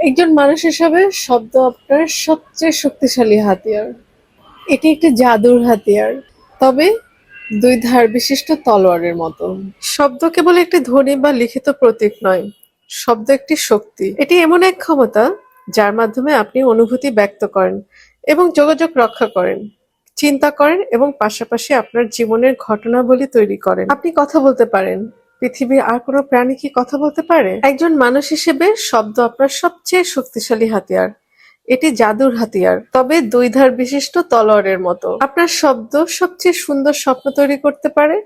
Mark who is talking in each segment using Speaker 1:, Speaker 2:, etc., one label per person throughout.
Speaker 1: একজন মানুষ হিসাবে শব্দ আপনার সবচেয়ে শক্তিশালী হাতিয়ার। এটি একটি জাদুর হাতিয়ার, তবে দুই ধার বিশিষ্ট তলোয়ারের মতো। শব্দ কেবল একটি ধ্বনি বা লিখিত প্রতীক নয়, শব্দ একটি শক্তি। এটি এমন এক ক্ষমতা যার মাধ্যমে আপনি অনুভূতি ব্যক্ত করেন এবং যোগাযোগ রক্ষা করেন, চিন্তা করেন এবং পাশাপাশি আপনার জীবনের ঘটনাবলী তৈরি করেন। আপনি কথা বলতে পারেন, পৃথিবীর আর কোনো প্রাণী কি কথা বলতে পারে? একজন মানুষ হিসেবে শব্দ আপনার সবচেয়ে শক্তিশালী হাতিয়ার। এটি জাদুর হাতিয়ার, তবে দুই ধার বিশিষ্ট তলোয়ারের মতো। আপনার শব্দ সবচেয়ে সুন্দর স্বপ্ন তৈরি করতে পারে,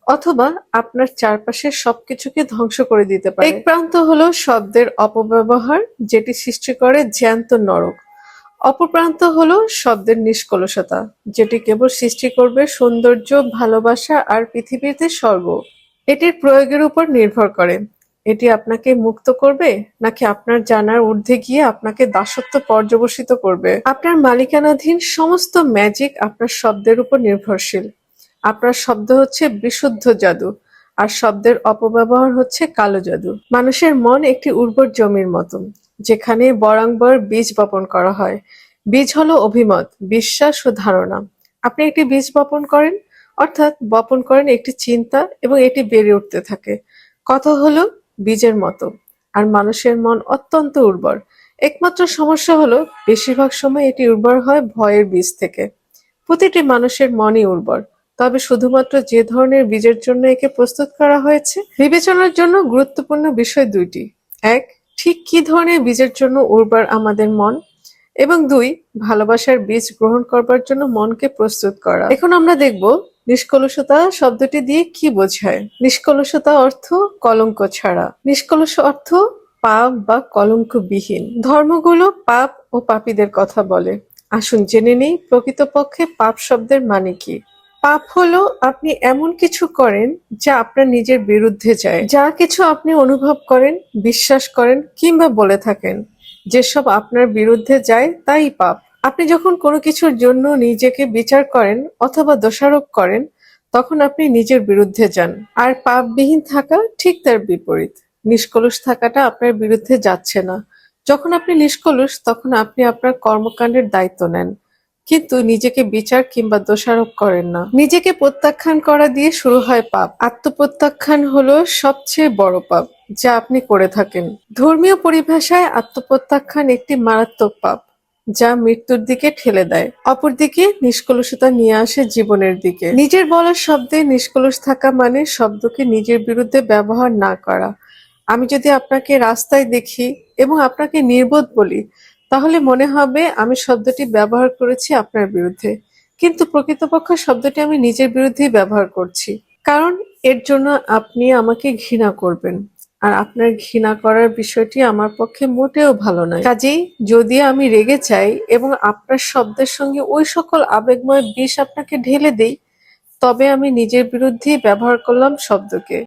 Speaker 1: অথবা আপনার চারপাশের সবকিছুকে ধ্বংস করে দিতে পারে। এক প্রান্ত হলো শব্দের অপব্যবহার, যেটি সৃষ্টি করে জ্যান্ত নরক। অপর প্রান্ত হলো শব্দের নিষ্কলুষতা, যেটি কেবল সৃষ্টি করবে সৌন্দর্য, ভালোবাসা আর পৃথিবীতে স্বর্গ। এটির প্রয়োগের উপর নির্ভর করে এটি আপনাকে মুক্ত করবে নাকি আপনার জানার ঊর্ধ্বে গিয়ে আপনাকে দাসত্ব পর্যবসিত করবে। আপনার মালিকানাধীন সমস্ত ম্যাজিক আপনার শব্দের উপর নির্ভরশীল। আপনার শব্দ হচ্ছে বিশুদ্ধ জাদু, আর শব্দের অপব্যবহার হচ্ছে কালো জাদু। মানুষের মন একটি উর্বর জমির মতো, যেখানে বরাঙ্গবার বীজ বপন করা হয়। বীজ হলো অভিমত, বিশ্বাস ও ধারণা। আপনি একটি বীজ বপন করেন, অর্থাৎ বপন করেন একটি চিন্তা, এবং এটি বেড়ে উঠতে থাকে। কথা হলো বীজের মতো, আর মানুষের মন অত্যন্ত উর্বর। একমাত্র সমস্যা হলো বেশিরভাগ সময় এটি উর্বর হয় ভয়ের বীজ থেকে। প্রতিটি মানুষের মনই উর্বর, তবে শুধুমাত্র যে ধরনের বীজের জন্য একে প্রস্তুত করা হয়েছে। বিবেচনার জন্য গুরুত্বপূর্ণ বিষয় দুইটি: এক, ঠিক কি ধরনের বীজের জন্য উর্বর আমাদের মন, এবং দুই, ভালোবাসার বীজ গ্রহণ করবার জন্য মনকে প্রস্তুত করা। এখন আমরা দেখব নিষ্কলুষতা শব্দটি দিয়ে কি বোঝায়। নিষ্কলুষতা অর্থ কলঙ্ক ছাড়া। নিষ্কলুষ অর্থ পাপ বা কলঙ্কবিহীন। ধর্মগুলো পাপ ও পাপীদের কথা বলে। আসুন জেনে নেই প্রকৃতপক্ষে পাপ শব্দের মানে কি। পাপ হলো আপনি এমন কিছু করেন যা আপনার নিজের বিরুদ্ধে যায়। যা কিছু আপনি অনুভব করেন, বিশ্বাস করেন কিংবা বলে থাকেন, যেসব আপনার বিরুদ্ধে যায় তাই পাপ। আপনি যখন কোনো কিছুর জন্য নিজেকে বিচার করেন অথবা দোষারোপ করেন, তখন আপনি নিজের বিরুদ্ধে যান। আর পাপবিহীন থাকা ঠিক তার বিপরীত। নিষ্কলুষ থাকাটা আপনার বিরুদ্ধে যাচ্ছে না। যখন আপনি নিষ্কলুষ, তখন আপনি আপনার কর্মকাণ্ডের দায়িত্ব নেন, কিন্তু নিজেকে বিচার কিংবা দোষারোপ করেন না। নিজেকে প্রত্যাখ্যান করা দিয়ে শুরু হয় পাপ। আত্মপ্রত্যাখ্যান হলো সবচেয়ে বড় পাপ যা আপনি করে থাকেন। ধর্মীয় পরিভাষায় আত্মপ্রত্যাখ্যান একটি মারাত্মক পাপ, যা মৃত্যুর দিকে ঠেলে দেয়। অপরদিকে নিষ্কলুষতা নিয়ে আসে জীবনের দিকে। নিজের বলা শব্দে নিষ্কলুষ থাকা মানে শব্দকে নিজের বিরুদ্ধে ব্যবহার না করা। আমি যদি আপনাকে রাস্তায় দেখি এবং আপনাকে নির্বোধ বলি, তাহলে মনে হবে আমি শব্দটি ব্যবহার করেছি আপনার বিরুদ্ধে, কিন্তু প্রকৃতপক্ষে শব্দটি আমি নিজের বিরুদ্ধেই ব্যবহার করছি, কারণ এর জন্য আপনি আমাকে ঘৃণা করবেন, আর আপনার ঘৃণা করার বিষয়টি আমার পক্ষে মোটেও ভালো নয়। কাজেই যদি আমি রেগে যাই এবং আপনার শব্দের সঙ্গে ওই সকল আবেগময় বিষ আপনাকে ঢেলে দেই, তবে আমি নিজের বিরুদ্ধেই ব্যবহার করলাম শব্দকে।